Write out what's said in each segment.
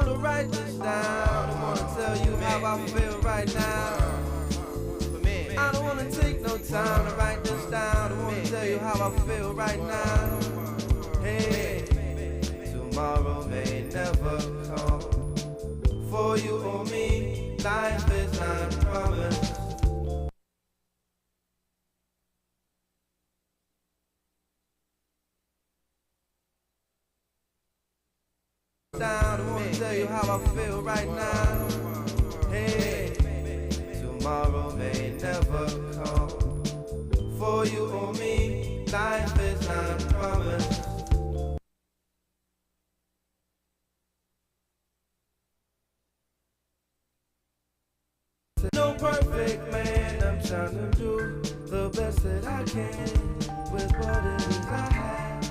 wanna write this down. I wanna tell you how I feel right now. I don't wanna take no time to write this down. I wanna tell you how I feel right now. Hey, tomorrow may never come. For you or me, life is not promised. Down, I wanna tell you how I feel right now. Hey, tomorrow may never come. For you or me, life is not promised. No perfect man, I'm trying to do the best that I can with what it is I have.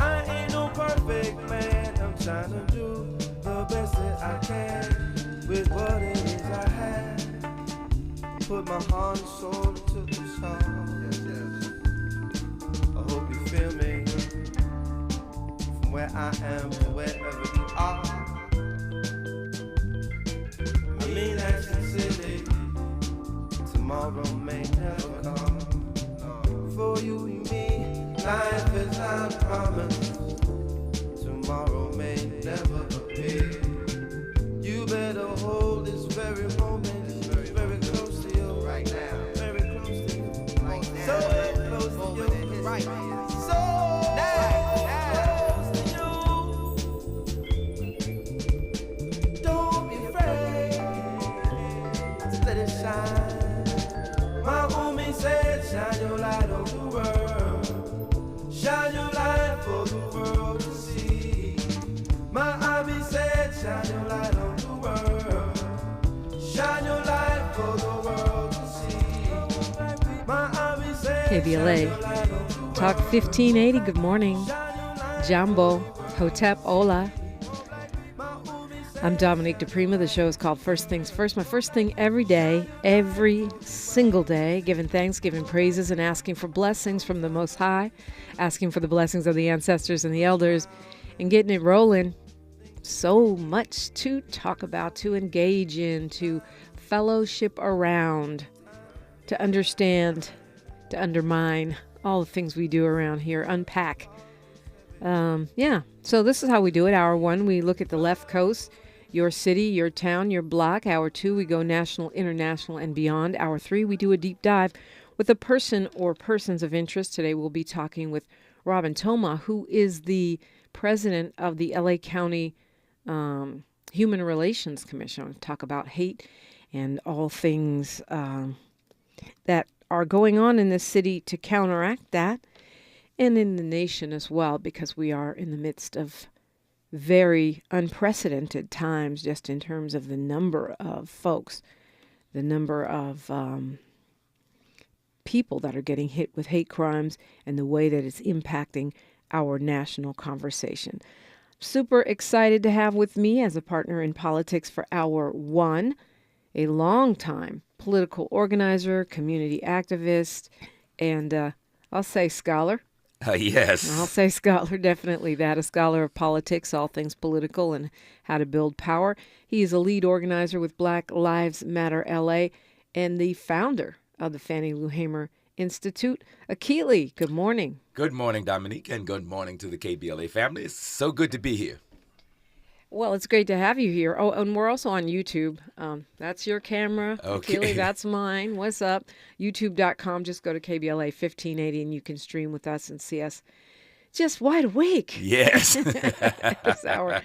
I ain't no perfect man, I'm trying to do the best that I can with what it is I have. Put my heart and soul into this song. Yes, yes. I hope you feel me from where I am to wherever you are. I mean that sincerely. Tomorrow may never come. For you and me, life is not promised. Tomorrow may never appear. You better hold this very moment very close to you right now. Very close to you right now. So very close to you right now. So close to you. Don't be afraid. Just let it shine. My homie said, shine your light on the world. Shine your light for the world to see. My hobby said, shine your light on the world. Shine your light for the world to see. My hobby said, KBLA, Talk 1580, good morning. Jambo, Hotep, hola. I'm Dominique DiPrima. The show is called First Things First. My first thing every day, every single day, giving thanks, giving praises, and asking for blessings from the Most High, asking for the blessings of the ancestors and the elders, and getting it rolling. So much to talk about, to engage in, to fellowship around, to understand, to undermine, all the things we do around here, unpack. So this is how we do it. Hour one, we look at the left coast, your city, your town, your block. Hour two, we go national, international, and beyond. Hour three, we do a deep dive with a person or persons of interest. Today we'll be talking with Robin Thoma, who is the president of the LA County Human Relations Commission. We'll talk about hate and all things that are going on in this city to counteract that, and in the nation as well, because we are in the midst of very unprecedented times, just in terms of the number of folks, the number of people that are getting hit with hate crimes, and the way that it's impacting our national conversation. Super excited to have with me as a partner in politics for hour one, a longtime political organizer, community activist, and I'll say scholar. Yes. I'll say scholar, definitely that, a scholar of politics, all things political, and how to build power. He is a lead organizer with Black Lives Matter LA and the founder of the Fannie Lou Hamer Institute. Akili, good morning. Good morning, Dominique, and good morning to the KBLA family. It's so good to be here. Well, it's great to have you here. Oh, and we're also on YouTube. That's your camera. Okay. Akili, that's mine. What's up? YouTube.com. Just go to KBLA 1580 and you can stream with us and see us just wide awake. Yes. This hour.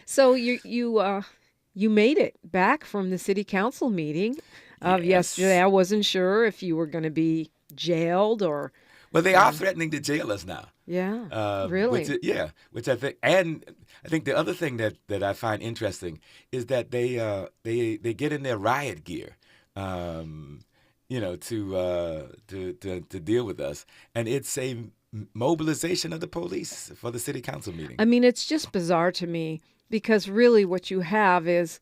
So you made it back from the city council meeting of yesterday. I wasn't sure if you were going to be jailed or... Well, they are threatening to jail us now. Yeah, really? Which I think, and I think the other thing that I find interesting is that they get in their riot gear, to deal with us, and it's a mobilization of the police for the city council meeting. I mean, it's just bizarre to me because really what you have is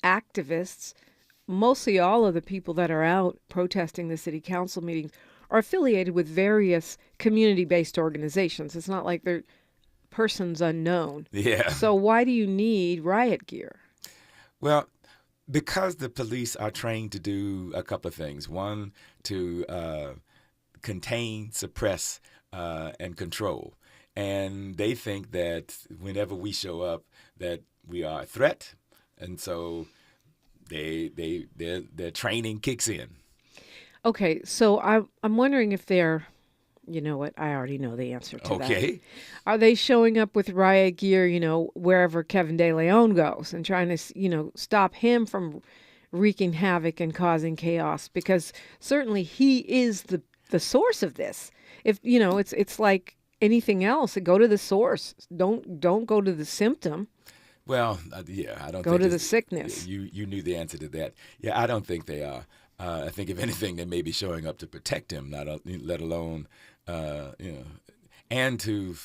activists. Mostly all of the people that are out protesting the city council meetings are affiliated with various community-based organizations. It's not like they're persons unknown. Yeah. So why do you need riot gear? Well, because the police are trained to do a couple of things. One, to contain, suppress, and control. And they think that whenever we show up, that we are a threat, and so their training kicks in. Okay, so I'm wondering if they're, you know what, I already know the answer to that. Okay. Are they showing up with riot gear, wherever Kevin De Leon goes and trying to, stop him from wreaking havoc and causing chaos? Because certainly he is the source of this. If, it's like anything else, go to the source. Don't go to the symptom. Well, yeah, I don't go think to the sickness. You knew the answer to that. Yeah, I don't think they are. I think if anything, they may be showing up to protect him, let alone, and to,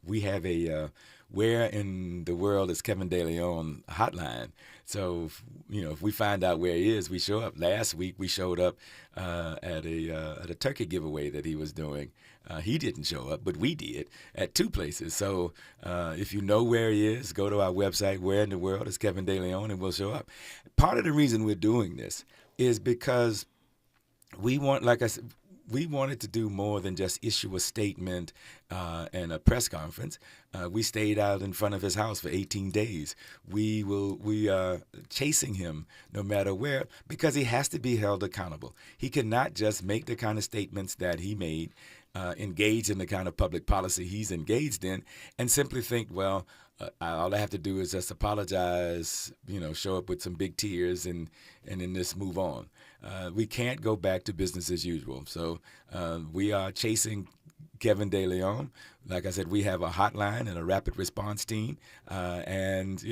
we have a where in the world is Kevin De Leon hotline. So, if we find out where he is, we show up. Last week we showed up at a turkey giveaway that he was doing. He didn't show up, but we did at two places. So if you know where he is, go to our website, Where in the World is Kevin De Leon, and we'll show up. Part of the reason we're doing this is because we want, like I said, we wanted to do more than just issue a statement and a press conference. We stayed out in front of his house for 18 days. We are chasing him no matter where, because he has to be held accountable. He cannot just make the kind of statements that he made, engage in the kind of public policy he's engaged in, and simply think, well, all I have to do is just apologize, show up with some big tears, and then just move on. We can't go back to business as usual. So we are chasing Kevin De Leon. Like I said, we have a hotline and a rapid response team. And,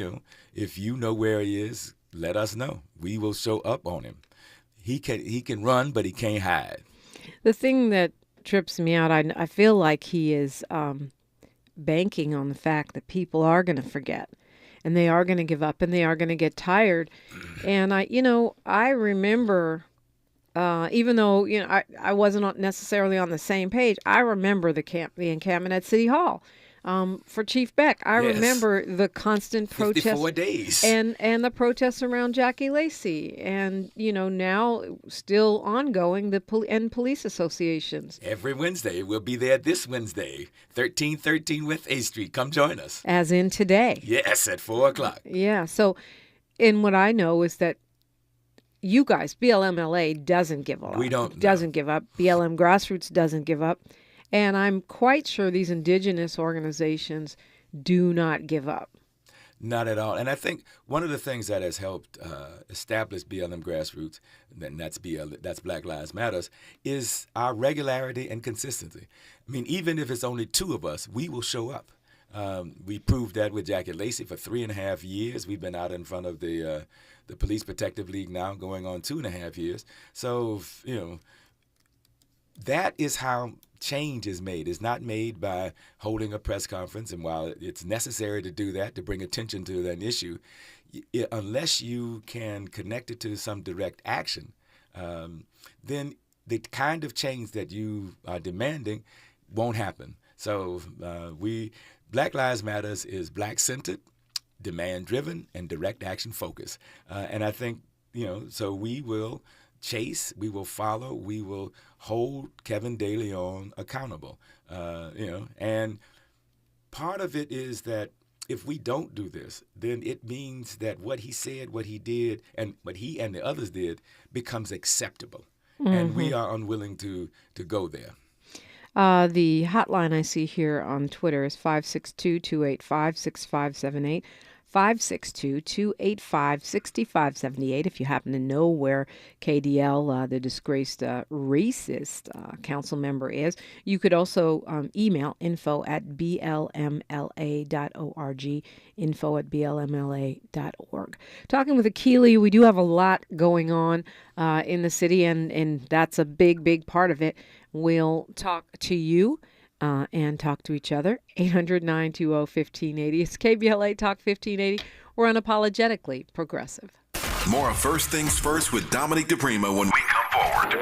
if you know where he is, let us know. We will show up on him. He can run, but he can't hide. The thing that trips me out, I feel like he is banking on the fact that people are going to forget, and they are going to give up, and they are going to get tired. And I remember, even though I wasn't necessarily on the same page, I remember the encampment at City Hall for Chief Beck. I remember the constant protests, 54 days, and the protests around Jackie Lacey, and now still ongoing and police associations. Every Wednesday, we'll be there this Wednesday, 1313 West A Street. Come join us. As in today. Yes, at 4:00. Yeah. So, and what I know is that you guys, BLMLA, doesn't give up. Doesn't give up. BLM Grassroots doesn't give up. And I'm quite sure these indigenous organizations do not give up. Not at all. And I think one of the things that has helped establish BLM Grassroots, and that's Black Lives Matters, is our regularity and consistency. I mean, even if it's only two of us, we will show up. We proved that with Jackie Lacey for 3.5 years. We've been out in front of the Police Protective League now, going on 2.5 years. So, that is how change is made. It's not made by holding a press conference, and while it's necessary to do that to bring attention to an issue, unless you can connect it to some direct action, then the kind of change that you are demanding won't happen. So Black Lives Matters is Black-centered, demand-driven, and direct action focused. And I think, so we will chase, we will follow, we will hold Kevin De Leon accountable. And part of it is that if we don't do this, then it means that what he said, what he did, and what he and the others did becomes acceptable. Mm-hmm. And we are unwilling to go there. The hotline I see here on Twitter is 562-285-6578. 562-285-6578. If you happen to know where KDL, the disgraced racist council member, is, you could also email info@blmla.org, info@blmla.org. Talking with Akili, we do have a lot going on in the city, and that's a big part of it. We'll talk to you and talk to each other. 800-920-1580. It's KBLA Talk 1580. We're unapologetically progressive. More of First Things First with Dominique DiPrima when we come forward.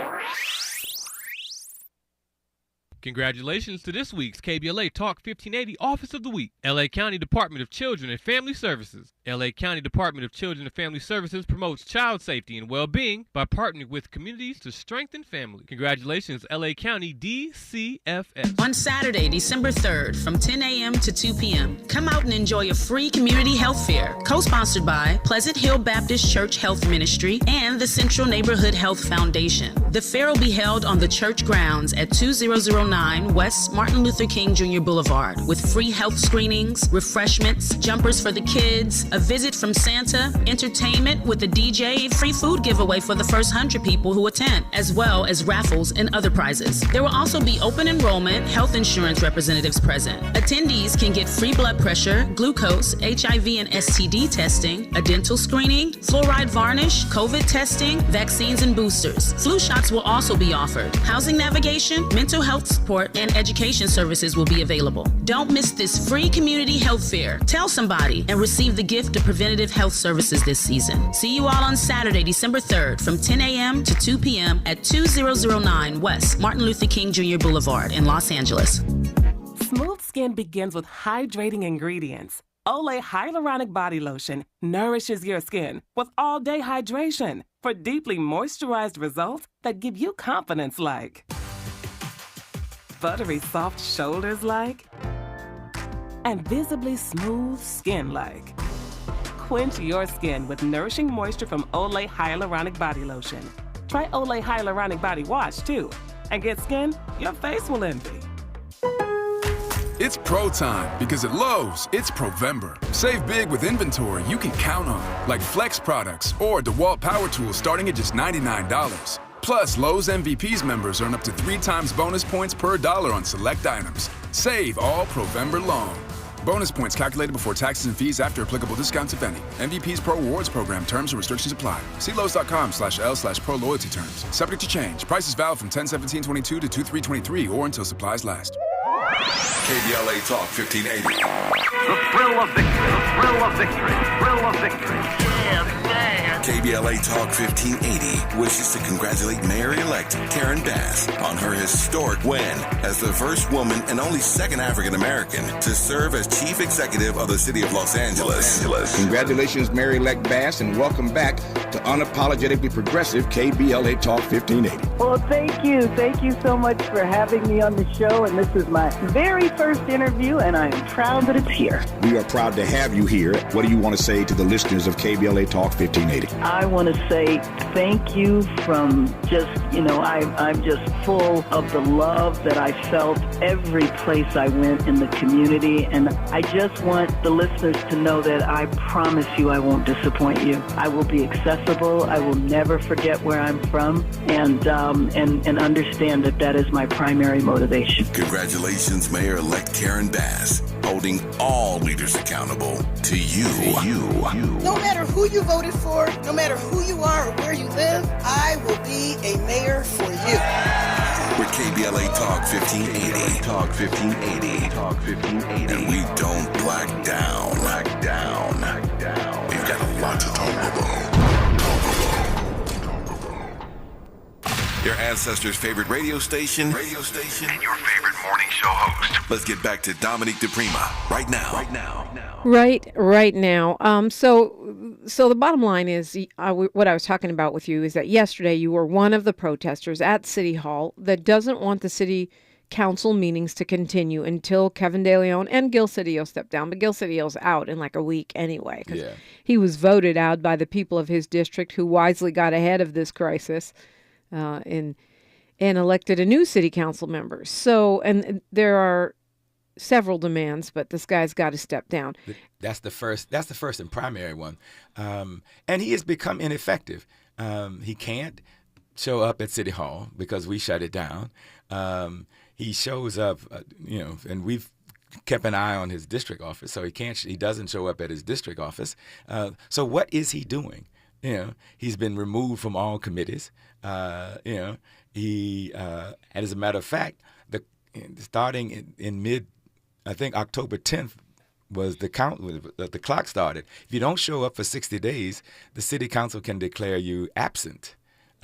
Congratulations to this week's KBLA Talk 1580 Office of the Week, LA County Department of Children and Family Services. LA County Department of Children and Family Services promotes child safety and well-being by partnering with communities to strengthen family. Congratulations, LA County DCFS. On Saturday, December 3rd, from 10 a.m. to 2 p.m., come out and enjoy a free community health fair, co-sponsored by Pleasant Hill Baptist Church Health Ministry and the Central Neighborhood Health Foundation. The fair will be held on the church grounds at 2009 West Martin Luther King Jr. Boulevard with free health screenings, refreshments, jumpers for the kids, a visit from Santa, entertainment with a DJ, free food giveaway for the first 100 people who attend, as well as raffles and other prizes. There will also be open enrollment health insurance representatives present. Attendees can get free blood pressure, glucose, HIV and STD testing, a dental screening, fluoride varnish, COVID testing, vaccines and boosters. Flu shots will also be offered. Housing navigation, mental health support, and education services will be available. Don't miss this free community health fair. Tell somebody and receive the gift of preventative health services this season. See you all on Saturday, December 3rd from 10 a.m. to 2 p.m. at 2009 West Martin Luther King Jr. Boulevard in Los Angeles. Smooth skin begins with hydrating ingredients. Olay Hyaluronic Body Lotion nourishes your skin with all-day hydration for deeply moisturized results that give you confidence like buttery soft shoulders like, and visibly smooth skin like. Quench your skin with nourishing moisture from Olay Hyaluronic Body Lotion. Try Olay Hyaluronic Body Wash too, and get skin your face will envy. It's pro time because at Lowe's, it's Provember. Save big with inventory you can count on, like Flex products or DeWalt power tools starting at just $99. Plus, Lowe's MVPs members earn up to 3 times bonus points per dollar on select items. Save all Provember long. Bonus points calculated before taxes and fees after applicable discounts, if any. MVP's Pro Rewards Program terms and restrictions apply. See Lowe's.com/L/Pro Loyalty terms. Subject to change. Prices valid from 10/17/22 to 2/3/23 or until supplies last. KBLA Talk 1580. The thrill of victory. The thrill of victory. Thrill of victory. Yeah, man. KBLA Talk 1580 wishes to congratulate Mayor-elect Karen Bass on her historic win as the first woman and only second African-American to serve as chief executive of the city of Los Angeles. Congratulations, Mayor-elect Bass, and welcome back to Unapologetically Progressive KBLA Talk 1580. Well, thank you. Thank you so much for having me on the show, and this is my very first interview, and I am proud that it's here. We are proud to have you here. What do you want to say to the listeners of KBLA Talk 1580? I want to say thank you from just, I'm just full of the love that I felt every place I went in the community, and I just want the listeners to know that I promise you I won't disappoint you. I will be accessible. I will never forget where I'm from, and understand that is my primary motivation. Congratulations, Mayor-elect Karen Bass, holding all leaders accountable to you. No matter who you voted for, no matter who you are or where you live, I will be a mayor for you. We're KBLA Talk 1580. Talk 1580. Talk 1580. And we don't black down. We've got a lot to talk about. Your ancestors' favorite radio station, and your favorite morning show host. Let's get back to Dominique DiPrima right now. Right now. So the bottom line is, what I was talking about with you is that yesterday you were one of the protesters at City Hall that doesn't want the city council meetings to continue until Kevin De Leon and Gil Cedillo step down. But Gil Cedillo's out in like a week anyway, because he was voted out by the people of his district, who wisely got ahead of this crisis and elected a new city council member. So, and there are several demands, but this guy's got to step down. That's the first and primary one. And he has become ineffective. He can't show up at City Hall because we shut it down. He shows up, and we've kept an eye on his district office, so he doesn't show up at his district office. So what is he doing? He's been removed from all committees. He, as a matter of fact, starting in mid, I think October 10th was the clock started. If you don't show up for 60 days, the city council can declare you absent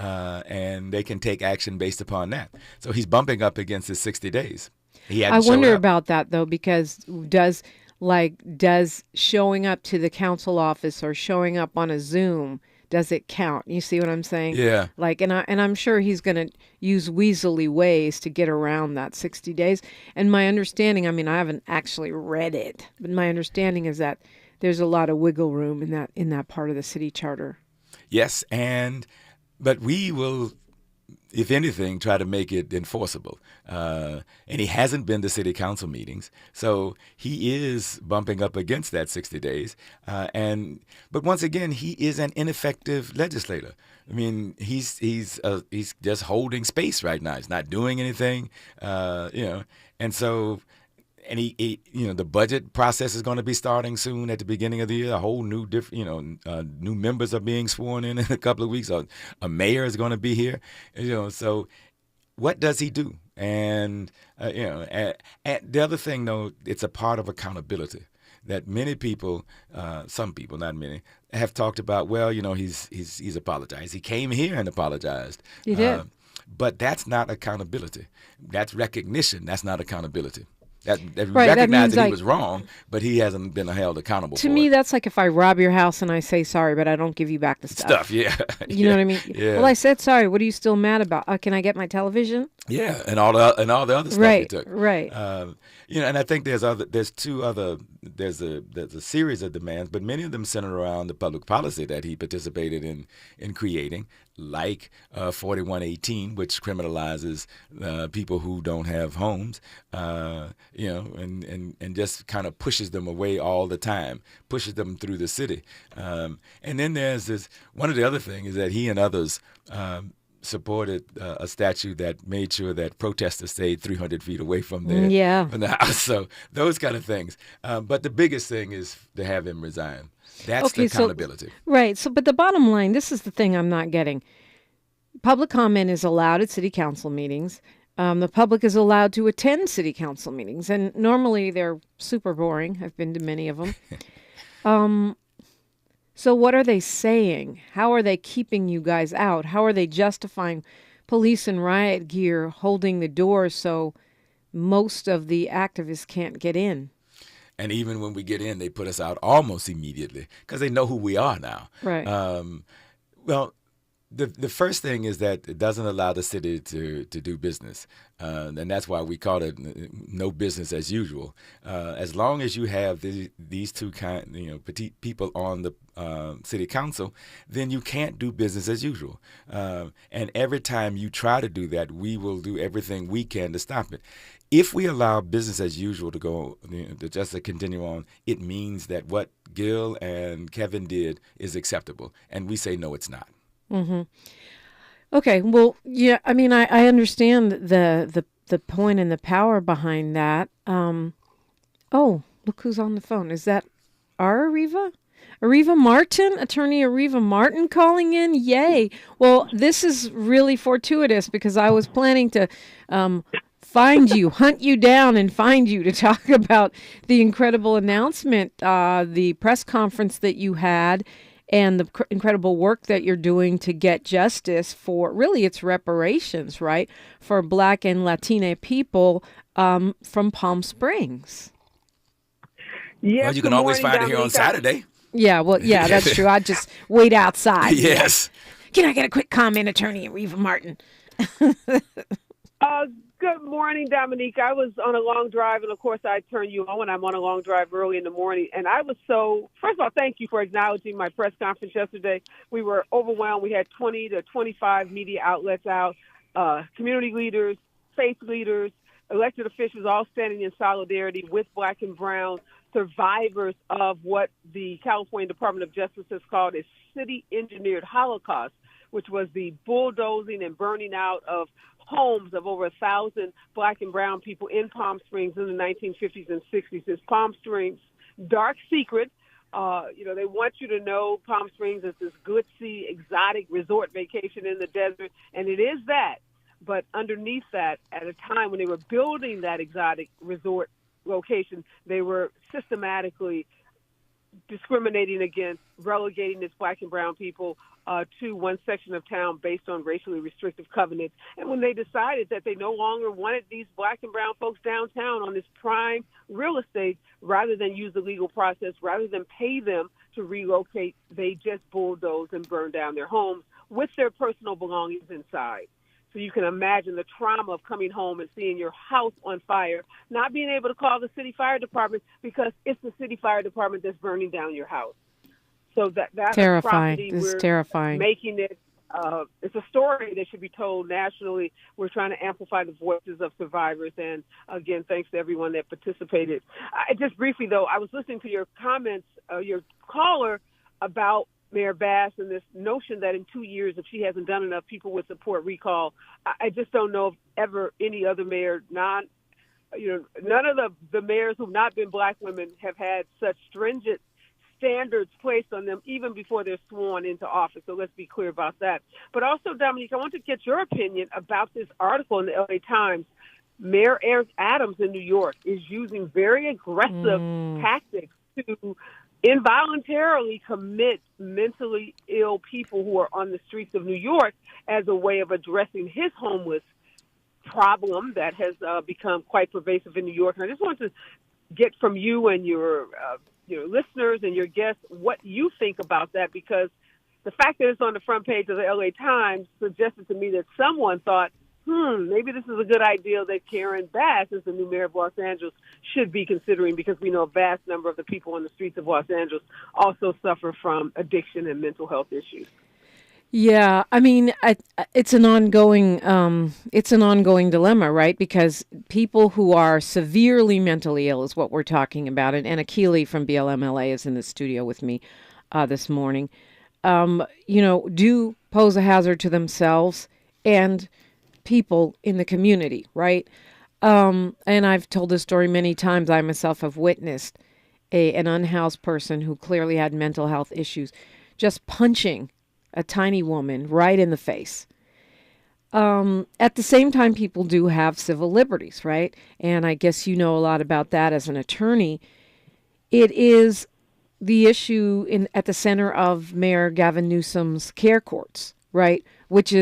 and they can take action based upon that. So he's bumping up against his 60 days. I wonder about that, though, because does showing up to the council office or showing up on a Zoom, does it count? You see what I'm saying? Yeah. And I'm sure he's going to use weaselly ways to get around that 60 days. And my understanding, I mean, I haven't actually read it, but my understanding is that there's a lot of wiggle room in that part of the city charter. Yes, but we will, if anything, try to make it enforceable. And he hasn't been to city council meetings, so he is bumping up against that 60 days. But once again, he is an ineffective legislator. I mean, he's just holding space right now. He's not doing anything, and so. And he the budget process is going to be starting soon at the beginning of the year. A whole new new members are being sworn in a couple of weeks. A mayor is going to be here. So what does he do? And and the other thing, though, it's a part of accountability that many people, some people, not many, have talked about. Well, he's apologized. He came here and apologized. He did. But that's not accountability. That's recognition. That's not accountability. That right, recognized that he was wrong, but he hasn't been held accountable for it. To me, that's like if I rob your house and I say sorry, but I don't give you back the stuff. Yeah. You know what I mean? Yeah. Well, I said sorry. What are you still mad about? Can I get my television? Yeah, and all the other stuff right, he took. Right. And I think there's a series of demands, but many of them center around the public policy that he participated in creating, like 4118, which criminalizes people who don't have homes, and just kind of pushes them away all the time, pushes them through the city. And then there's this. One of the other things is that he and others supported a statute that made sure that protesters stayed 300 feet away from the house. So those kind of things. But the biggest thing is to have him resign. That's the accountability. Right. So, but the bottom line, this is the thing I'm not getting. Public comment is allowed at city council meetings. The public is allowed to attend city council meetings, and normally they're super boring. I've been to many of them. So what are they saying? How are they keeping you guys out? How are they justifying police and riot gear holding the doors so most of the activists can't get in? And even when we get in, they put us out almost immediately because they know who we are now. Right. Well, the first thing is that it doesn't allow the city to do business. And that's why we call it no business as usual. As long as you have these two petite people on the city council, then you can't do business as usual. And every time you try to do that, we will do everything we can to stop it. If we allow business as usual to go, to continue on, it means that what Gil and Kevin did is acceptable. And we say, no, it's not. Mm-hmm. Okay. Well, yeah, I mean, I understand the point and the power behind that. Oh, look who's on the phone. Is that our Areva? Areva Martin, attorney Areva Martin calling in? Yay. Well, this is really fortuitous because I was planning to hunt you down and find you to talk about the incredible announcement, the press conference that you had, and the incredible work that you're doing to get justice for, really it's reparations, right, for Black and Latina people from Palm Springs. Yes, well, you can always find it here on Saturday. Yeah, well, yeah, that's true. I just wait outside. Yes. Can I get a quick comment, attorney Areva Martin? Good morning, Dominique. I was on a long drive, and of course I turn you on when I'm on a long drive early in the morning. And I was first of all, thank you for acknowledging my press conference yesterday. We were overwhelmed. We had 20 to 25 media outlets out, community leaders, faith leaders, elected officials all standing in solidarity with Black and brown survivors of what the California Department of Justice has called a city-engineered Holocaust, which was the bulldozing and burning out of homes of over 1,000 Black and brown people in Palm Springs in the 1950s and 60s. It's Palm Springs' dark secret. They want you to know Palm Springs is this glitzy, exotic resort vacation in the desert, and it is that. But underneath that, at a time when they were building that exotic resort location, they were systematically discriminating against, relegating its black and brown people to one section of town based on racially restrictive covenants. And when they decided that they no longer wanted these black and brown folks downtown on this prime real estate, rather than use the legal process, rather than pay them to relocate, they just bulldozed and burned down their homes with their personal belongings inside. So you can imagine the trauma of coming home and seeing your house on fire, not being able to call the city fire department because it's the city fire department that's burning down your house. So that's terrifying. This is terrifying. Making it, it's a story that should be told nationally. We're trying to amplify the voices of survivors. And again, thanks to everyone that participated. Just briefly, though, I was listening to your comments, your caller, about Mayor Bass and this notion that in 2 years, if she hasn't done enough, people would support recall. I just don't know if ever any other mayor, none of the mayors who've not been black women have had such stringent standards placed on them even before they're sworn into office. So let's be clear about that. But also, Dominique, I want to get your opinion about this article in the LA Times. Mayor Eric Adams in New York is using very aggressive tactics to involuntarily commit mentally ill people who are on the streets of New York as a way of addressing his homeless problem that has become quite pervasive in New York. And I just want to get from you and your listeners and your guests what you think about that, because the fact that it's on the front page of the LA Times suggested to me that someone thought, maybe this is a good idea that Karen Bass, as the new mayor of Los Angeles, should be considering, because we know a vast number of the people on the streets of Los Angeles also suffer from addiction and mental health issues. Yeah, I mean, it's an ongoing dilemma, right? Because people who are severely mentally ill is what we're talking about, and Akili from BLMLA is in the studio with me this morning. Do pose a hazard to themselves and people in the community, right? And I've told this story many times. I myself have witnessed an unhoused person who clearly had mental health issues just punching a tiny woman right in the face. At the same time, people do have civil liberties, right? And I guess you know a lot about that as an attorney. It is the issue at the center of Mayor Gavin Newsom's care courts, right? Which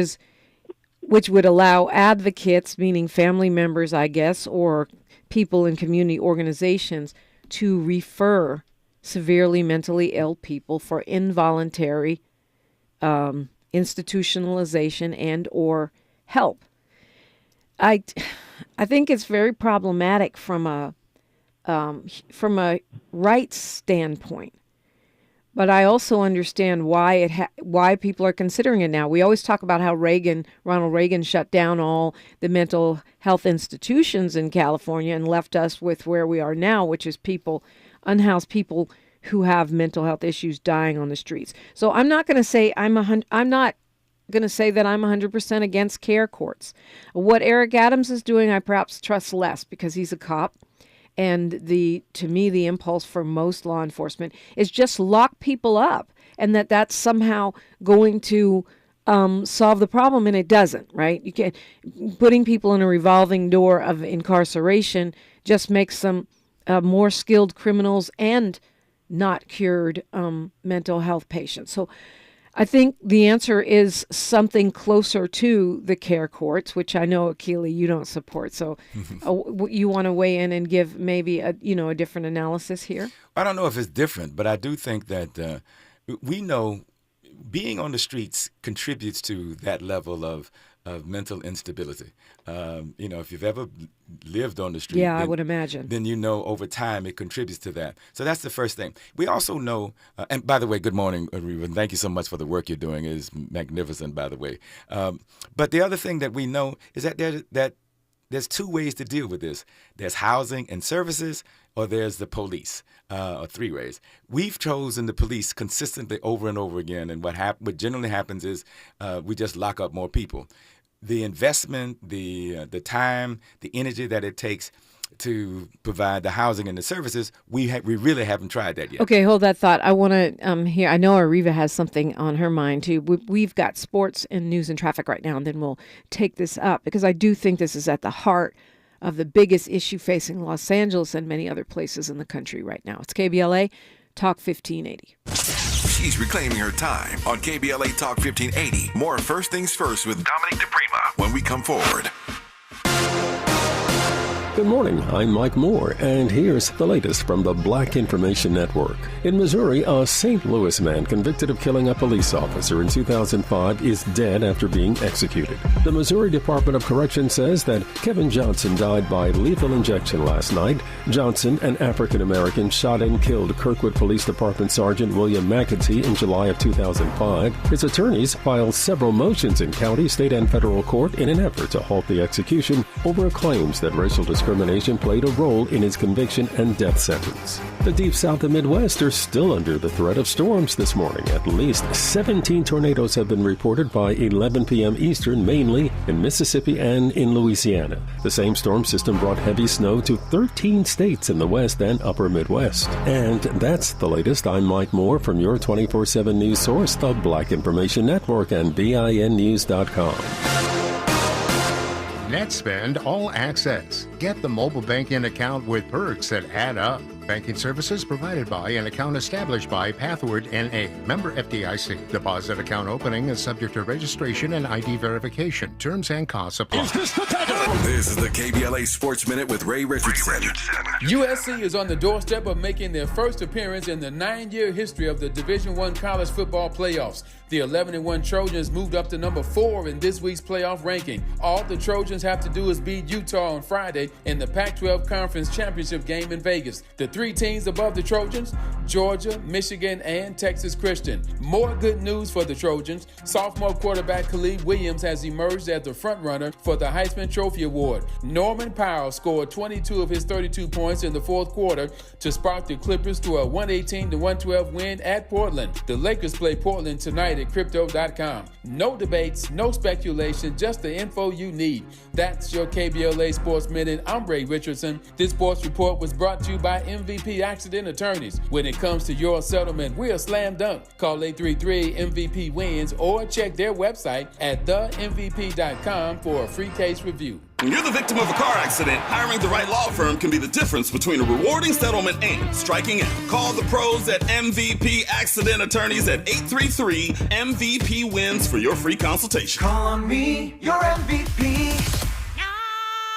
would allow advocates, meaning family members, I guess, or people in community organizations, to refer severely mentally ill people for involuntary institutionalization and or help. I think it's very problematic from a rights standpoint. But I also understand why people are considering it now. We always talk about how Ronald Reagan shut down all the mental health institutions in California and left us with where we are now, which is unhoused people who have mental health issues dying on the streets. So I'm not going to say I'm not going to say that I'm 100% against care courts. What Eric Adams is doing, I perhaps trust less because he's a cop. And to me, the impulse for most law enforcement is just lock people up, and that's somehow going to solve the problem, and it doesn't, right? Putting people in a revolving door of incarceration just makes them more skilled criminals and not cured mental health patients. So I think the answer is something closer to the care courts, which I know, Akili, you don't support. So you want to weigh in and give maybe a different analysis here? I don't know if it's different, but I do think that we know being on the streets contributes to that level of mental instability. If you've ever lived on the street, I would imagine. Then over time it contributes to that. So that's the first thing. We also know, and by the way, good morning, Areva, and thank you so much for the work you're doing. It is magnificent, by the way. But the other thing that we know is that there's two ways to deal with this. There's housing and services, or there's the police, or three ways. We've chosen the police consistently over and over again, and what generally happens is we just lock up more people. The investment, the time, the energy that it takes to provide the housing and the services, we really haven't tried that yet. Okay, hold that thought. I want to hear. I know Areva has something on her mind too. We've got sports and news and traffic right now, and then we'll take this up because I do think this is at the heart of the biggest issue facing Los Angeles and many other places in the country right now. It's KBLA Talk 1580. She's reclaiming her time on KBLA Talk 1580. More First Things First with Dominique DiPrima when we come forward. Good morning, I'm Mike Moore, and here's the latest from the Black Information Network. In Missouri, a St. Louis man convicted of killing a police officer in 2005 is dead after being executed. The Missouri Department of Corrections says that Kevin Johnson died by lethal injection last night. Johnson, an African-American, shot and killed Kirkwood Police Department Sergeant William McAtee in July of 2005. His attorneys filed several motions in county, state, and federal court in an effort to halt the execution over claims that racial discrimination played a role in his conviction and death sentence. The Deep South and Midwest are still under the threat of storms this morning. At least 17 tornadoes have been reported by 11 p.m. Eastern, mainly in Mississippi and in Louisiana. The same storm system brought heavy snow to 13 states in the West and Upper Midwest. And that's the latest. I'm Mike Moore from your 24/7 news source, the Black Information Network, and BINnews.com. NetSpend All Access. Get the mobile banking account with perks that add up. Banking services provided by and account established by Pathward N.A. Member FDIC. Deposit account opening is subject to registration and ID verification. Terms and costs apply. This is the KBLA Sports Minute with Ray Richardson. USC is on the doorstep of making their first appearance in the 9-year history of the Division I college football playoffs. The 11-1 Trojans moved up to number 4 in this week's playoff ranking. All the Trojans have to do is beat Utah on Friday in the Pac-12 Conference Championship game in Vegas. The 3 teams above the Trojans: Georgia, Michigan, and Texas Christian. More good news for the Trojans. Sophomore quarterback Khalid Williams has emerged as the frontrunner for the Heisman Trophy Award. Norman Powell scored 22 of his 32 points in the fourth quarter to spark the Clippers to a 118-112 win at Portland. The Lakers play Portland tonight at Crypto.com. No debates, no speculation, just the info you need. That's your KBLA Sports Minute. I'm Ray Richardson. This sports report was brought to you by MVP Accident Attorneys. When it comes to your settlement, we're a slam dunk. Call 833-MVP-WINS or check their website at themvp.com for a free case review. When you're the victim of a car accident, hiring the right law firm can be the difference between a rewarding settlement and striking out. Call the pros at MVP Accident Attorneys at 833-MVP-WINS for your free consultation. Call me your MVP.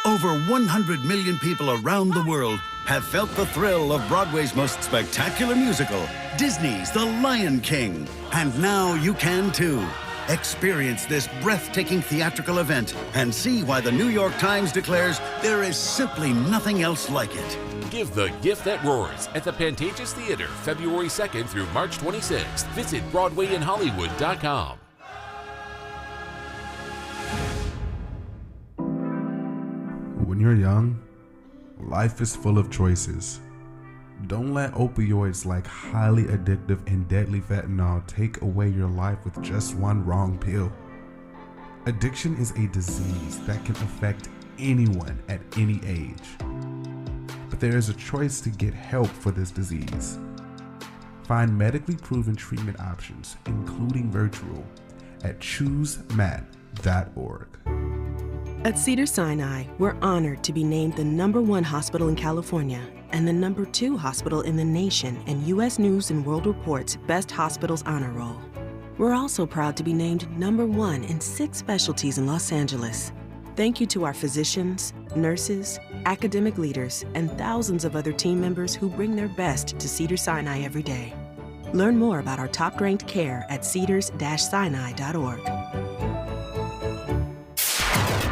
Over 100 million people around the world have felt the thrill of Broadway's most spectacular musical, Disney's The Lion King. And now you can too. Experience this breathtaking theatrical event and see why the New York Times declares there is simply nothing else like it. Give the gift that roars at the Pantages Theater, February 2nd through March 26th. Visit BroadwayInHollywood.com. When you're young, life is full of choices. Don't let opioids like highly addictive and deadly fentanyl take away your life with just one wrong pill. Addiction is a disease that can affect anyone at any age. But there is a choice to get help for this disease. Find medically proven treatment options, including virtual, at choosemat.org. At Cedars-Sinai, we're honored to be named the #1 hospital in California and the #2 hospital in the nation in U.S. News & World Report's Best Hospitals Honor Roll. We're also proud to be named #1 in 6 specialties in Los Angeles. Thank you to our physicians, nurses, academic leaders, and thousands of other team members who bring their best to Cedars-Sinai every day. Learn more about our top-ranked care at cedars-sinai.org.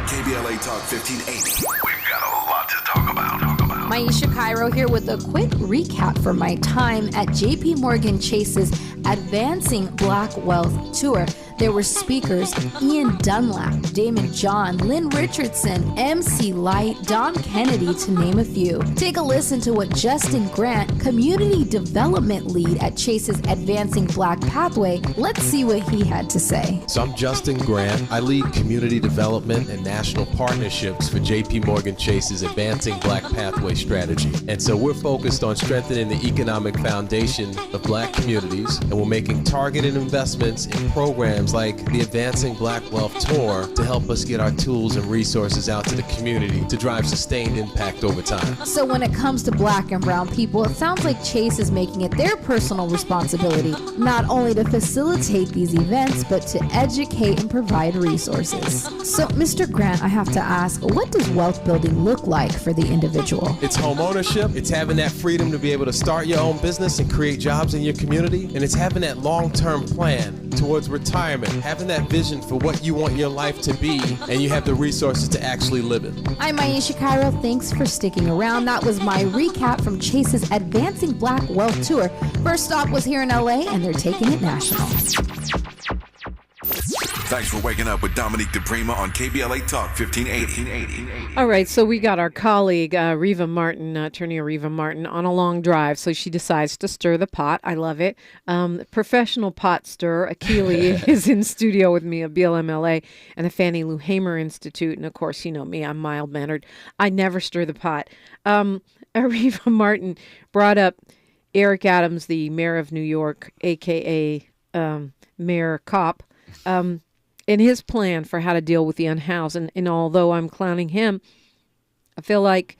KBLA Talk 1580. We've got a lot to talk about. Maisha Cairo here with a quick recap for my time at JP Morgan Chase's Advancing Black Wealth Tour. There were speakers Ian Dunlap, Damon John, Lynn Richardson, MC Light, Don Kennedy, to name a few. Take a listen to what Justin Grant, Community Development Lead at Chase's Advancing Black Pathway, let's see what he had to say. So I'm Justin Grant. I lead Community Development and National Partnerships for JP Morgan Chase's Advancing Black Pathway strategy. And so we're focused on strengthening the economic foundation of Black communities, and we're making targeted investments in programs programs like the Advancing Black Wealth Tour to help us get our tools and resources out to the community to drive sustained impact over time. So when it comes to Black and brown people, it sounds like Chase is making it their personal responsibility not only to facilitate these events, but to educate and provide resources. So, Mr. Grant, I have to ask, what does wealth building look like for the individual? It's home ownership, it's having that freedom to be able to start your own business and create jobs in your community, and it's having that long-term plan towards retirement, having that vision for what you want your life to be, and you have the resources to actually live it. I'm Aisha Cairo. Thanks for sticking around. That was my recap from Chase's Advancing Black Wealth Tour. First stop was here in LA, and they're taking it national. Thanks for waking up with Dominique DiPrima on KBLA Talk 1580. All right, so we got our colleague, Reva Martin, attorney Areva Martin, on a long drive. So she decides to stir the pot. I love it. Professional pot stirrer, Akili, is in studio with me at BLMLA and the Fannie Lou Hamer Institute. And of course, you know me, I'm mild-mannered. I never stir the pot. Areva Martin brought up Eric Adams, the mayor of New York, a.k.a. Mayor Cop, in his plan for how to deal with the unhoused. And although I'm clowning him, I feel like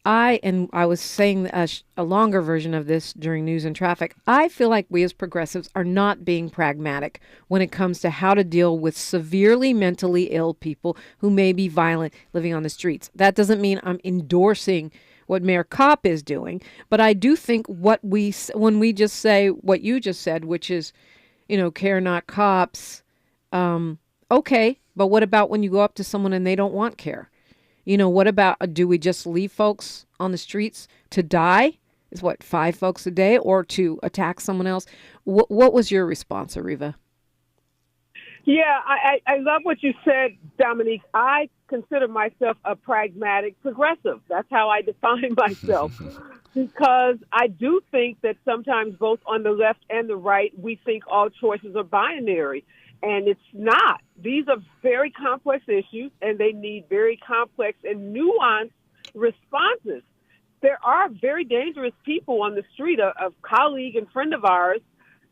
I was saying a longer version of this during News and Traffic, I feel like we as progressives are not being pragmatic when it comes to how to deal with severely mentally ill people who may be violent living on the streets. That doesn't mean I'm endorsing what Mayor Kopp is doing, but I do think when we just say what you just said, which is, care not cops, okay, but what about when you go up to someone and they don't want care? What about, do we just leave folks on the streets to die? Is 5 folks a day, or to attack someone else? What was your response, Areva? Yeah, I love what you said, Dominique. I consider myself a pragmatic progressive. That's how I define myself. Because I do think that sometimes both on the left and the right, we think all choices are binary. And it's not. These are very complex issues, and they need very complex and nuanced responses. There are very dangerous people on the street. A colleague and friend of ours,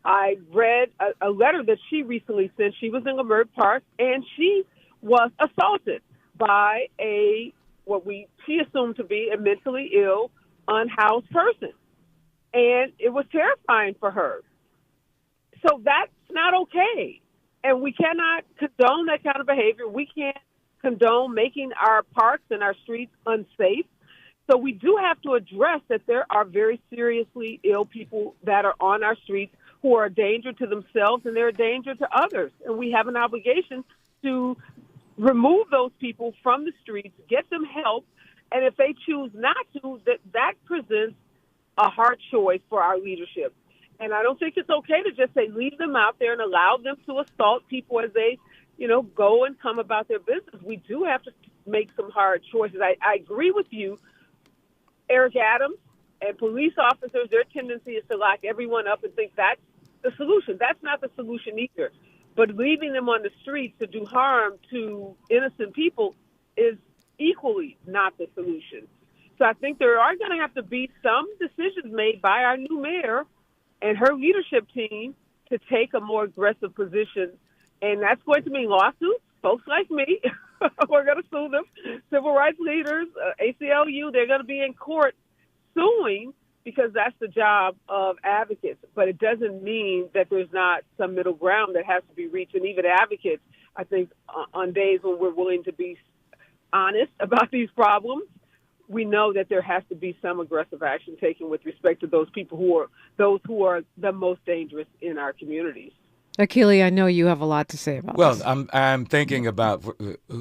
I read a letter that she recently sent. She was in Leimert Park, and she was assaulted by she assumed to be a mentally ill, unhoused person. And it was terrifying for her. So that's not okay. And we cannot condone that kind of behavior. We can't condone making our parks and our streets unsafe. So we do have to address that there are very seriously ill people that are on our streets who are a danger to themselves and they're a danger to others. And we have an obligation to remove those people from the streets, get them help. And if they choose not to, that presents a hard choice for our leadership. And I don't think it's okay to just say leave them out there and allow them to assault people as they, go and come about their business. We do have to make some hard choices. I agree with you. Eric Adams and police officers, their tendency is to lock everyone up and think that's the solution. That's not the solution either. But leaving them on the streets to do harm to innocent people is equally not the solution. So I think there are going to have to be some decisions made by our new mayor and her leadership team to take a more aggressive position. And that's going to mean lawsuits. Folks like me, we're going to sue them. Civil rights leaders, ACLU, they're going to be in court suing because that's the job of advocates. But it doesn't mean that there's not some middle ground that has to be reached. And even advocates, I think, on days when we're willing to be honest about these problems, we know that there has to be some aggressive action taken with respect to those people who are the most dangerous in our communities. Akili, I know you have a lot to say about this. Well, I'm thinking about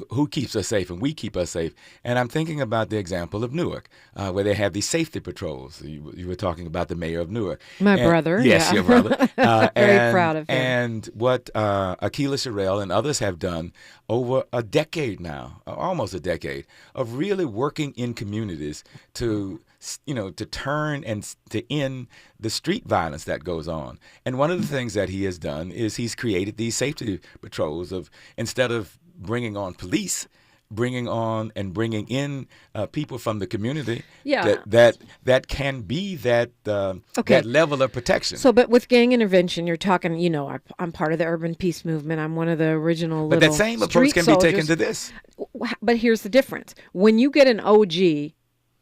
who keeps us safe, and we keep us safe. And I'm thinking about the example of Newark, where they have these safety patrols. You were talking about the mayor of Newark. My brother. Yes, yeah. Your brother. Very proud of him. And what Akila Sherrill and others have done over a decade now, almost a decade, of really working in communities to turn and to end the street violence that goes on. And one of the things that he has done is he's created these safety patrols of, instead of bringing on police, bringing on and bringing in people from the community Yeah. that can be that that level of protection. So, but with gang intervention, you're talking, I'm part of the urban peace movement. I'm one of the original But little that same approach street can soldiers. be taken to this. But here's the difference. When you get an OG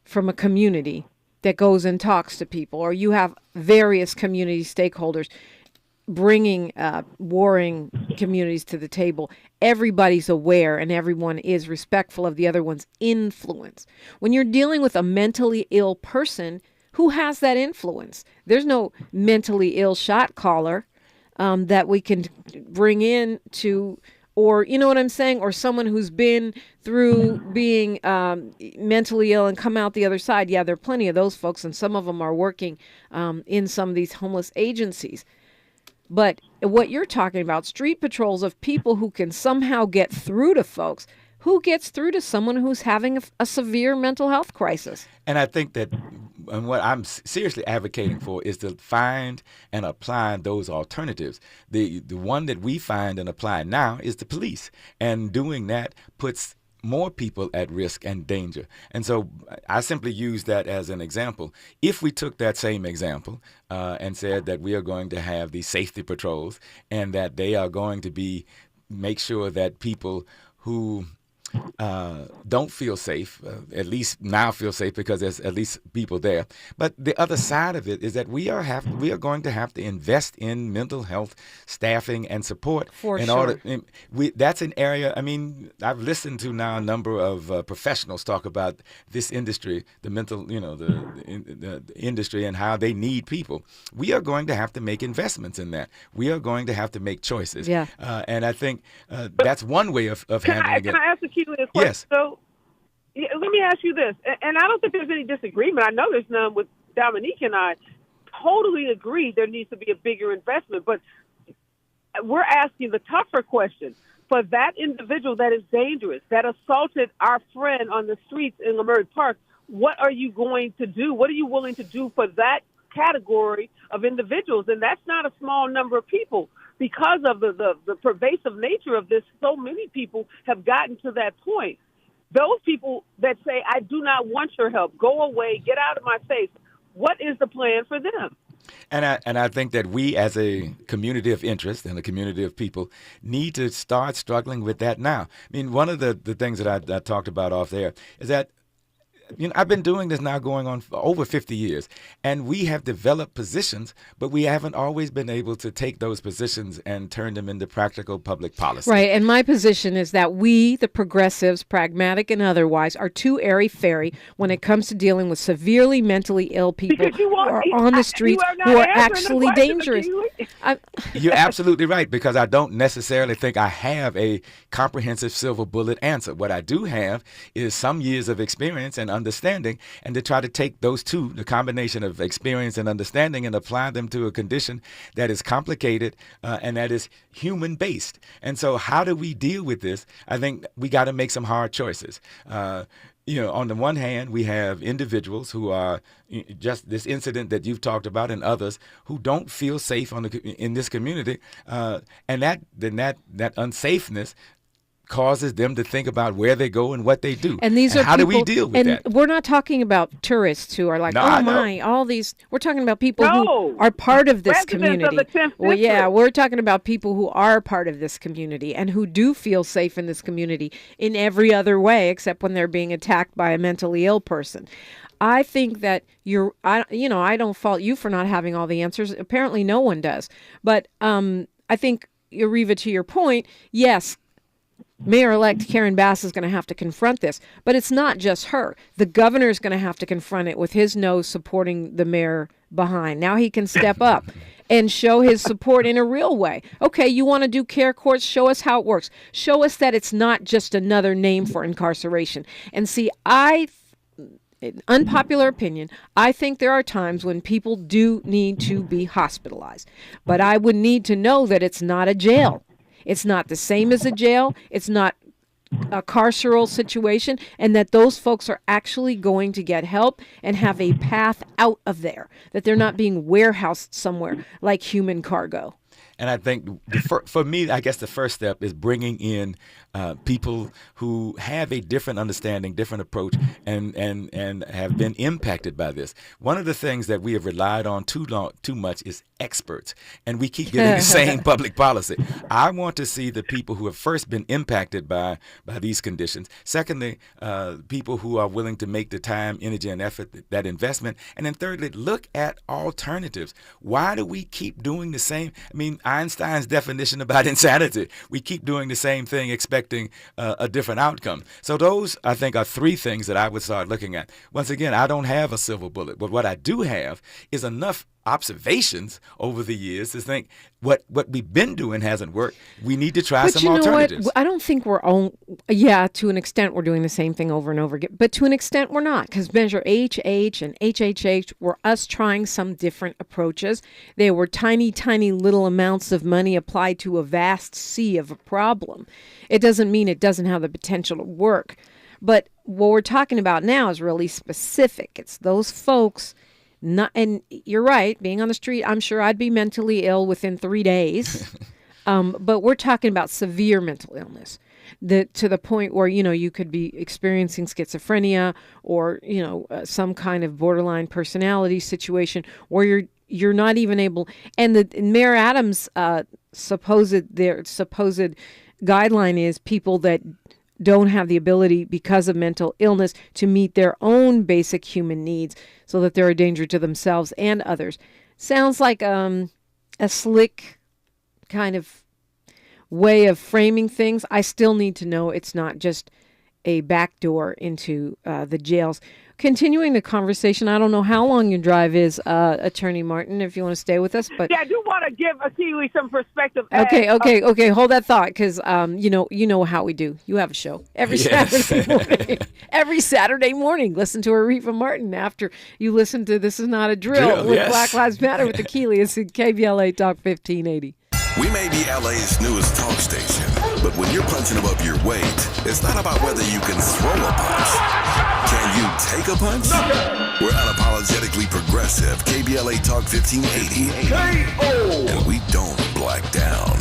from a community that goes and talks to people, or you have various community stakeholders bringing warring communities to the table, everybody's aware and everyone is respectful of the other one's influence. When you're dealing with a mentally ill person, who has that influence? There's no mentally ill shot caller that we can bring in to, or you know what I'm saying, or someone who's been through being mentally ill and come out the other side. Yeah, there are plenty of those folks, and some of them are working in some of these homeless agencies. But what you're talking about, street patrols of people who can somehow get through to folks. Who gets through to someone who's having a severe mental health crisis? And I think that and what I'm seriously advocating for is to find and apply those alternatives. The one that we find and apply now is the police. And doing that puts more people at risk and danger. And so I simply use that as an example. If we took that same example and said that we are going to have these safety patrols and that they are going to make sure that people who don't feel safe, at least now feel safe because there's at least people there. But the other side of it is that we are going to have to invest in mental health staffing and support. That's an area. I mean, I've listened to now a number of professionals talk about this industry, the mental, the industry and how they need people. We are going to have to make investments in that. We are going to have to make choices. Yeah. And I think that's one way of handling it. Can I ask Akili this question? Yes. So, let me ask you this, and I don't think there's any disagreement. I know there's none with Dominique and I. Totally agree there needs to be a bigger investment, but we're asking the tougher question. For that individual that is dangerous, that assaulted our friend on the streets in Leimert Park, what are you going to do? What are you willing to do for that category of individuals? And that's not a small number of people. Because of the pervasive nature of this, so many people have gotten to that point. Those people that say, I do not want your help, go away, get out of my face, what is the plan for them? And I think that we as a community of interest and a community of people need to start struggling with that now. I mean, one of the things that I talked about off there is that I've been doing this now going on for over 50 years, and we have developed positions, but we haven't always been able to take those positions and turn them into practical public policy. Right, and my position is that we, the progressives, pragmatic and otherwise, are too airy-fairy when it comes to dealing with severely mentally ill people who are on the streets who are actually dangerous. You're absolutely right, because I don't necessarily think I have a comprehensive silver bullet answer. What I do have is some years of experience and understanding, and to try to take those two, the combination of experience and understanding, and apply them to a condition that is complicated and that is human-based. And so how do we deal with this? I think we got to make some hard choices. On the one hand, we have individuals who are just this incident that you've talked about, and others who don't feel safe in this community, and that unsafeness causes them to think about where they go and what they do. And these are how people, do we deal with that? And we're not talking about tourists who are like, all these. We're talking about people who are part of this community. Of the 10th well, yeah, we're talking about people who are part of this community and who do feel safe in this community in every other way, except when they're being attacked by a mentally ill person. I think that I don't fault you for not having all the answers. Apparently no one does. But I think, Areva, to your point, yes, Mayor-elect Karen Bass is going to have to confront this, but it's not just her. The governor is going to have to confront it with his nose supporting the mayor behind. Now he can step up and show his support in a real way. Okay, you want to do care courts? Show us how it works. Show us that it's not just another name for incarceration. And see, unpopular opinion, I think there are times when people do need to be hospitalized, but I would need to know that it's not a jail. It's not the same as a jail. It's not a carceral situation, and that those folks are actually going to get help and have a path out of there, that they're not being warehoused somewhere like human cargo. And I think for me, I guess the first step is bringing in people who have a different understanding, different approach, and have been impacted by this. One of the things that we have relied on too much is experts, and we keep getting the same public policy. I want to see the people who have first been impacted by these conditions. Secondly, people who are willing to make the time, energy, and effort, that investment. And then thirdly, look at alternatives. Why do we keep doing the same? I mean, Einstein's definition about insanity. We keep doing the same thing, expecting a different outcome. So those, I think, are three things that I would start looking at. Once again, I don't have a silver bullet, but what I do have is enough observations over the years to think what we've been doing hasn't worked. We need to try some alternatives. What? I don't think to an extent we're doing the same thing over and over again, but to an extent we're not, because Measure HH and HHH were us trying some different approaches. They were tiny, tiny little amounts of money applied to a vast sea of a problem. It doesn't mean it doesn't have the potential to work, but what we're talking about now is really specific. It's those folks. And you're right, being on the street, I'm sure I'd be mentally ill within 3 days. But we're talking about severe mental illness, to the point where, you could be experiencing schizophrenia or, some kind of borderline personality situation where you're not even able. And Mayor Adams' supposed guideline is people that don't have the ability because of mental illness to meet their own basic human needs, so that they're a danger to themselves and others. Sounds like a slick kind of way of framing things. I still need to know it's not just a backdoor into the jails. Continuing the conversation, I don't know how long your drive is, Attorney Martin, if you want to stay with us. But yeah, I do want to give Akili some perspective. Okay. Hold that thought, because you know how we do. You have a show every Saturday morning. Every Saturday morning, listen to Areva Martin after you listen to This Is Not a Drill with Black Lives Matter with Akili. It's in KBLA Talk 1580. We may be LA's newest talk station, but when you're punching above your weight, it's not about whether you can throw a punch. Can you take a punch? We're unapologetically progressive. KBLA Talk 1580. And we don't black down.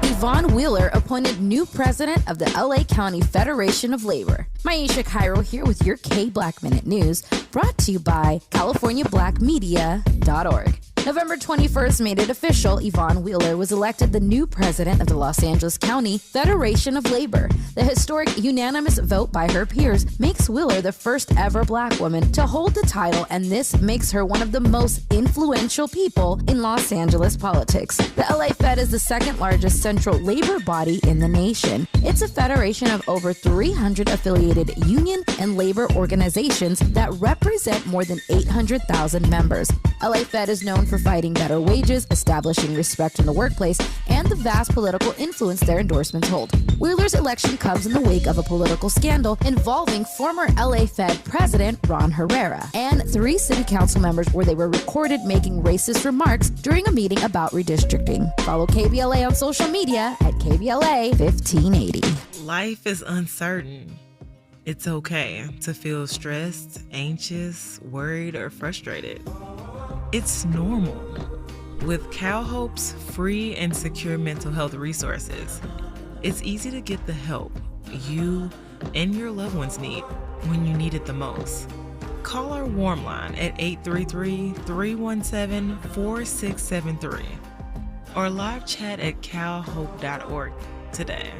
Yvonne Wheeler appointed new president of the LA County Federation of Labor. Maisha Cairo here with your K-Black Minute News, brought to you by CaliforniaBlackMedia.org. November 21st made it official. Yvonne Wheeler was elected the new president of the Los Angeles County Federation of Labor. The historic unanimous vote by her peers makes Wheeler the first ever Black woman to hold the title, and this makes her one of the most influential people in Los Angeles politics. The LA Fed is the second largest central labor body in the nation. It's a federation of over 300 affiliated union and labor organizations that represent more than 800,000 members. LA Fed is known for fighting better wages, establishing respect in the workplace, and the vast political influence their endorsements hold. Wheeler's election comes in the wake of a political scandal involving former LA Fed President Ron Herrera and 3 city council members where they were recorded making racist remarks during a meeting about redistricting. Follow KBLA on social media at KBLA 1580. Life is uncertain. It's okay to feel stressed, anxious, worried, or frustrated. It's normal. With CalHope's free and secure mental health resources, it's easy to get the help you and your loved ones need when you need it the most. Call our warm line at 833-317-4673 or live chat at calhope.org today.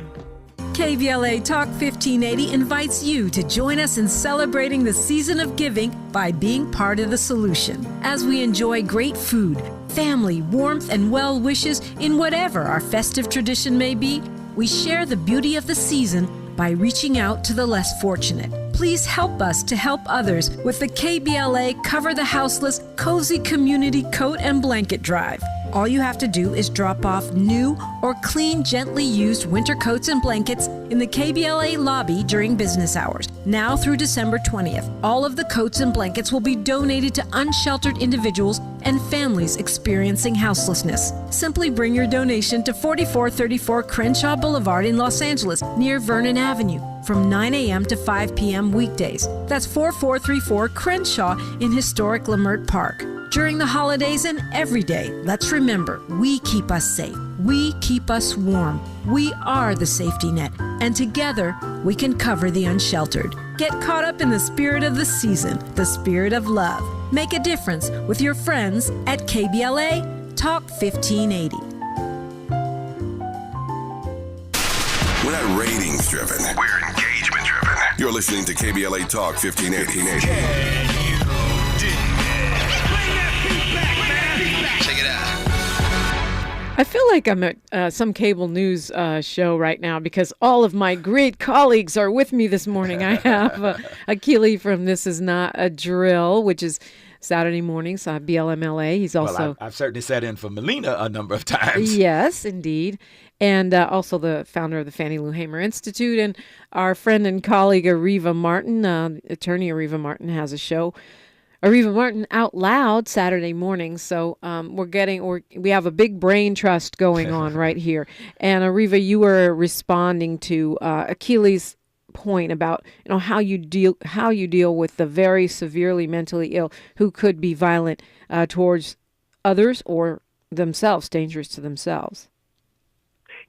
KBLA Talk 1580 invites you to join us in celebrating the season of giving by being part of the solution. As we enjoy great food, family, warmth, and well wishes in whatever our festive tradition may be, we share the beauty of the season by reaching out to the less fortunate. Please help us to help others with the KBLA Cover the Houseless Cozy Community Coat and Blanket Drive. All you have to do is drop off new or clean, gently used winter coats and blankets in the KBLA lobby during business hours. Now through December 20th, all of the coats and blankets will be donated to unsheltered individuals and families experiencing houselessness. Simply bring your donation to 4434 Crenshaw Boulevard in Los Angeles, near Vernon Avenue, from 9 a.m. to 5 p.m. weekdays. That's 4434 Crenshaw in historic Leimert Park. During the holidays and every day, let's remember, we keep us safe. We keep us warm. We are the safety net. And together, we can cover the unsheltered. Get caught up in the spirit of the season, the spirit of love. Make a difference with your friends at KBLA Talk 1580. We're not ratings driven. We're engagement driven. You're listening to KBLA Talk 1580. Check it out. I feel like I'm at some cable news show right now because all of my great colleagues are with me this morning. I have Akili from This Is Not a Drill, which is Saturday mornings on BLMLA. He's also... Well, I've certainly sat in for Melina a number of times. Yes, indeed. And also the founder of the Fannie Lou Hamer Institute. And our friend and colleague, Areva Martin, attorney Areva Martin, has a show, Areva Martin Out Loud, Saturday mornings. So we have a big brain trust going on right here. And Areva, you were responding to Akili's point about how you deal with the very severely mentally ill who could be violent towards others or themselves, dangerous to themselves.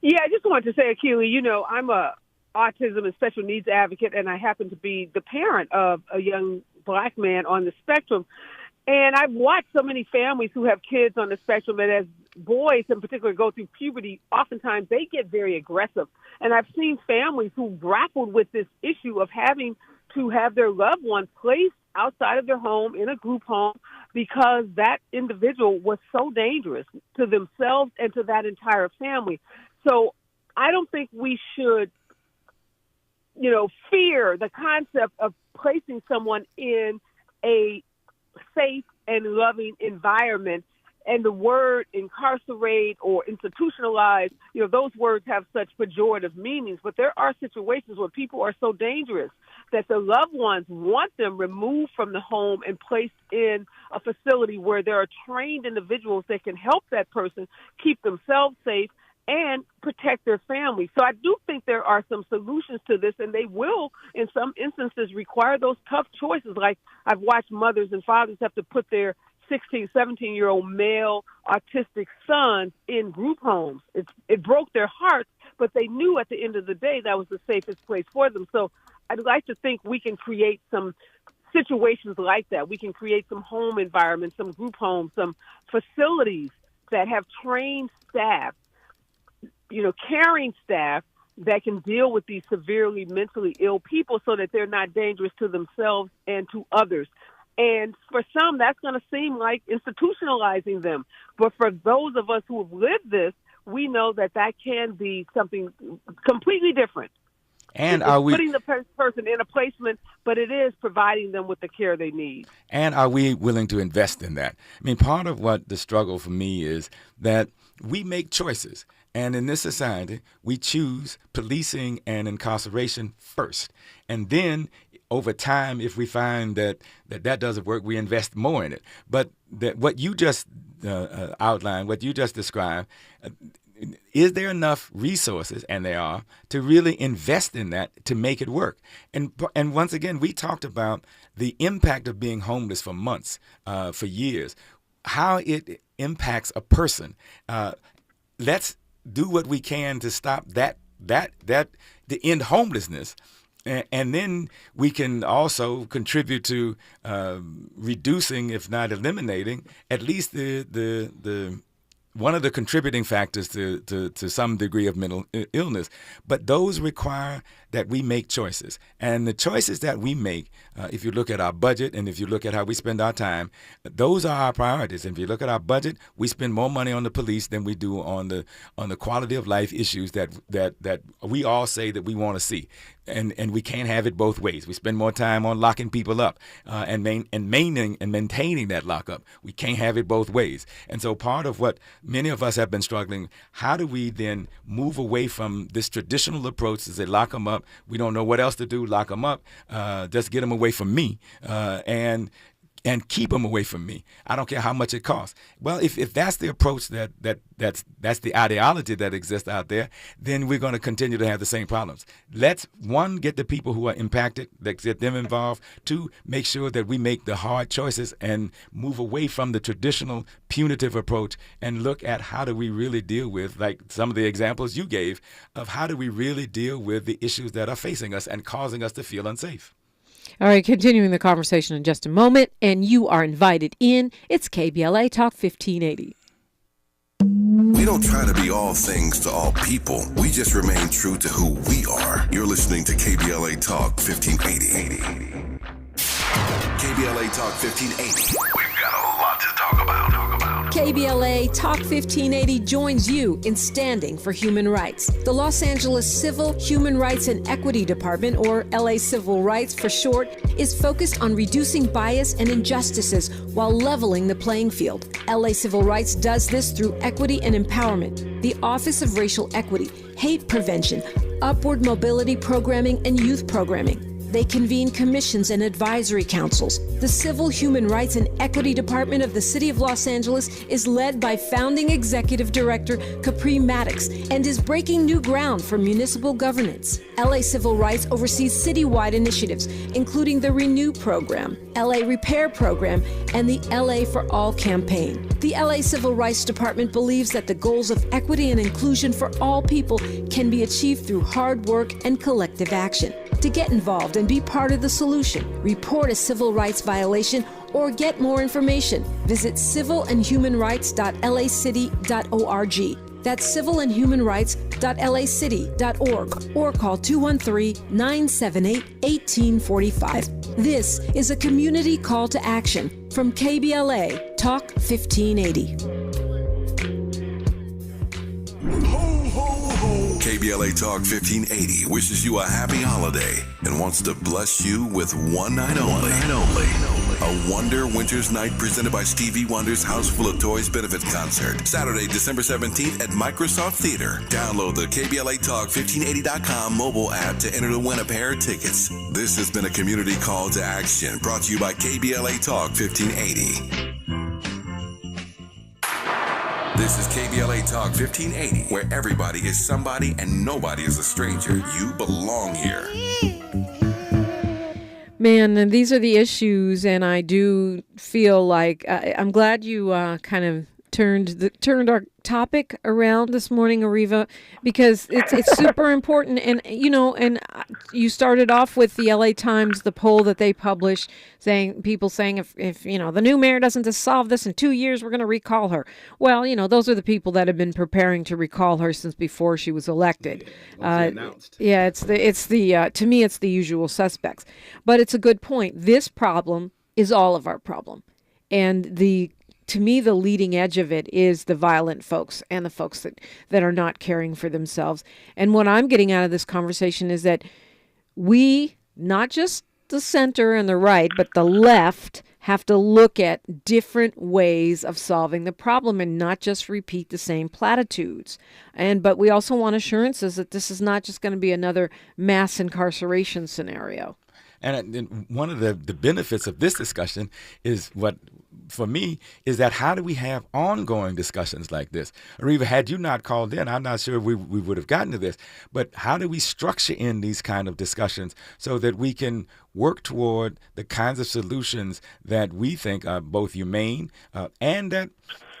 Yeah, I just wanted to say, Akili, I'm a autism and special needs advocate, and I happen to be the parent of a young Black man on the spectrum. And I've watched so many families who have kids on the spectrum, and as boys in particular go through puberty, oftentimes they get very aggressive. And I've seen families who grappled with this issue of having to have their loved ones placed outside of their home in a group home because that individual was so dangerous to themselves and to that entire family. So I don't think we should, fear the concept of placing someone in a safe and loving environment. And the word incarcerate or institutionalized, those words have such pejorative meanings. But there are situations where people are so dangerous that the loved ones want them removed from the home and placed in a facility where there are trained individuals that can help that person keep themselves safe and protect their family. So I do think there are some solutions to this, and they will, in some instances, require those tough choices. Like I've watched mothers and fathers have to put their 16, 17-year-old male autistic sons in group homes. It broke their hearts, but they knew at the end of the day that was the safest place for them. So I'd like to think we can create some situations like that. We can create some home environments, some group homes, some facilities that have trained staff, caring staff that can deal with these severely mentally ill people so that they're not dangerous to themselves and to others. And for some, that's going to seem like institutionalizing them. But for those of us who have lived this, we know that can be something completely different. And it's putting the person in a placement, but it is providing them with the care they need. And are we willing to invest in that? I mean, part of what the struggle for me is that we make choices. And in this society, we choose policing and incarceration first. And then over time, if we find that doesn't work, we invest more in it. But what you just outlined, what you just described, is there enough resources, and there are, to really invest in that to make it work? And once again, we talked about the impact of being homeless for months, for years, how it impacts a person. Let's do what we can to stop to end homelessness. And then we can also contribute to reducing, if not eliminating, at least the one of the contributing factors to some degree of mental illness. But those require that we make choices. And the choices that we make, if you look at our budget and if you look at how we spend our time, those are our priorities. And if you look at our budget, we spend more money on the police than we do on the quality of life issues that we all say that we want to see. And we can't have it both ways. We spend more time on locking people up and maintaining that lockup. We can't have it both ways. And so part of what many of us have been struggling, how do we then move away from this traditional approach to say lock them up, we don't know what else to do, lock them up, just get them away from me, and and keep them away from me. I don't care how much it costs. Well, if that's the approach that's the ideology that exists out there, then we're going to continue to have the same problems. Let's, one, get the people who are impacted, let's get them involved. Two, make sure that we make the hard choices and move away from the traditional punitive approach and look at how do we really deal with, like some of the examples you gave, of how do we really deal with the issues that are facing us and causing us to feel unsafe. All right, continuing the conversation in just a moment, and you are invited in. It's KBLA Talk 1580. We don't try to be all things to all people. We just remain true to who we are. You're listening to KBLA Talk 1580. KBLA Talk 1580. We've got a lot to talk about. KBLA Talk 1580 joins you in standing for human rights. The Los Angeles Civil, Human Rights and Equity Department, or LA Civil Rights for short, is focused on reducing bias and injustices while leveling the playing field. LA Civil Rights does this through equity and empowerment, the Office of Racial Equity, hate prevention, upward mobility programming, and youth programming. They convene commissions and advisory councils. The Civil, Human Rights and Equity Department of the City of Los Angeles is led by founding executive director Capri Maddox and is breaking new ground for municipal governance. LA Civil Rights oversees citywide initiatives, including the Renew program, LA Repair program, and the LA for All campaign. The LA Civil Rights Department believes that the goals of equity and inclusion for all people can be achieved through hard work and collective action. To get involved and be part of the solution, report a civil rights violation, or get more information, visit civilandhumanrights.lacity.org. That's civilandhumanrights.lacity.org, or call 213-978-1845. This is a community call to action from KBLA Talk 1580. KBLA Talk 1580 wishes you a happy holiday and wants to bless you with one night only. A Wonder Winter's Night presented by Stevie Wonder's House Full of Toys benefit concert. Saturday, December 17th at Microsoft Theater. Download the KBLA Talk 1580.com mobile app to enter to win a pair of tickets. This has been a community call to action brought to you by KBLA Talk 1580. This is KBLA Talk 1580, where everybody is somebody and nobody is a stranger. You belong here. Man, and these are the issues, and I do feel like I'm glad you kind of turned our topic around this morning, Areva, because it's super important. And and you started off with the LA Times, the poll that they published, people saying if the new mayor doesn't solve this in 2 years, we're going to recall her. Well, those are the people that have been preparing to recall her since before she was elected. Yeah, it's the to me it's the usual suspects. But it's a good point. This problem is all of our problem, and to me, the leading edge of it is the violent folks and the folks that are not caring for themselves. And what I'm getting out of this conversation is that we, not just the center and the right, but the left, have to look at different ways of solving the problem and not just repeat the same platitudes. But we also want assurances that this is not just going to be another mass incarceration scenario. And one of the benefits of this discussion is for me, is that how do we have ongoing discussions like this? Areva, had you not called in, I'm not sure we would have gotten to this, but how do we structure in these kind of discussions so that we can work toward the kinds of solutions that we think are both humane and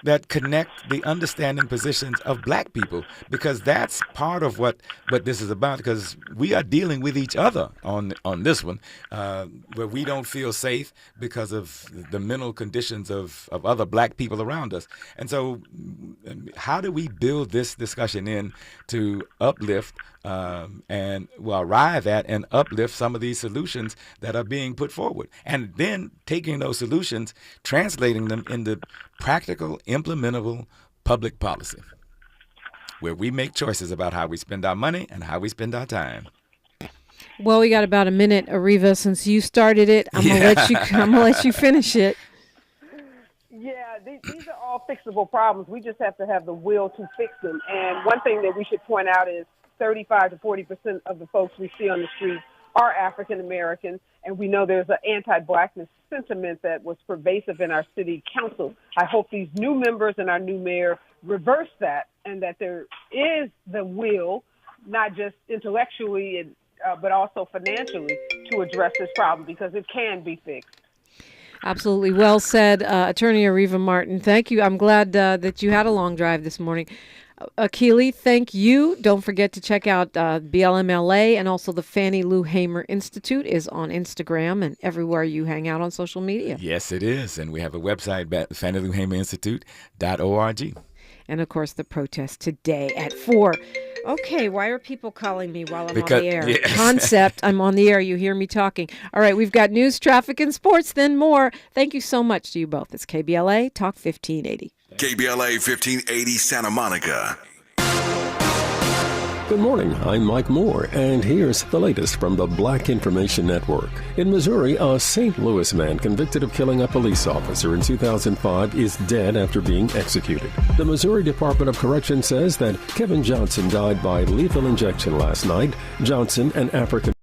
that connect the understanding positions of black people, because that's part of what this is about, because we are dealing with each other on this one, where we don't feel safe because of the mental conditions of other black people around us. And so how do we build this discussion in to uplift arrive at and uplift some of these solutions that are being put forward, and then taking those solutions, translating them into practical, implementable public policy, where we make choices about how we spend our money and how we spend our time. Well, we got about a minute, Areva. Since you started it, I'm gonna let you finish it. Yeah, these are all fixable problems. We just have to have the will to fix them. And one thing that we should point out is 35 to 40% of the folks we see on the street are African American, and we know there's an anti-blackness sentiment that was pervasive in our city council. I hope these new members and our new mayor reverse that, and that there is the will, not just intellectually, but also financially, to address this problem, because it can be fixed. Absolutely. Well said, Attorney Areva Martin. Thank you. I'm glad that you had a long drive this morning. Akili, thank you. Don't forget to check out BLMLA, and also the Fannie Lou Hamer Institute is on Instagram and everywhere you hang out on social media. Yes, it is. And we have a website, FannieLouHamerInstitute.org. And, of course, the protest today at 4. Okay, why are people calling me while I'm on the air? Yes. Concept, I'm on the air. You hear me talking. All right, we've got news, traffic, and sports, then more. Thank you so much to you both. It's KBLA Talk 1580. KBLA 1580 Santa Monica. Good morning, I'm Mike Moore, and here's the latest from the Black Information Network. In Missouri, a St. Louis man convicted of killing a police officer in 2005 is dead after being executed. The Missouri Department of Correction says that Kevin Johnson died by lethal injection last night. Johnson, an African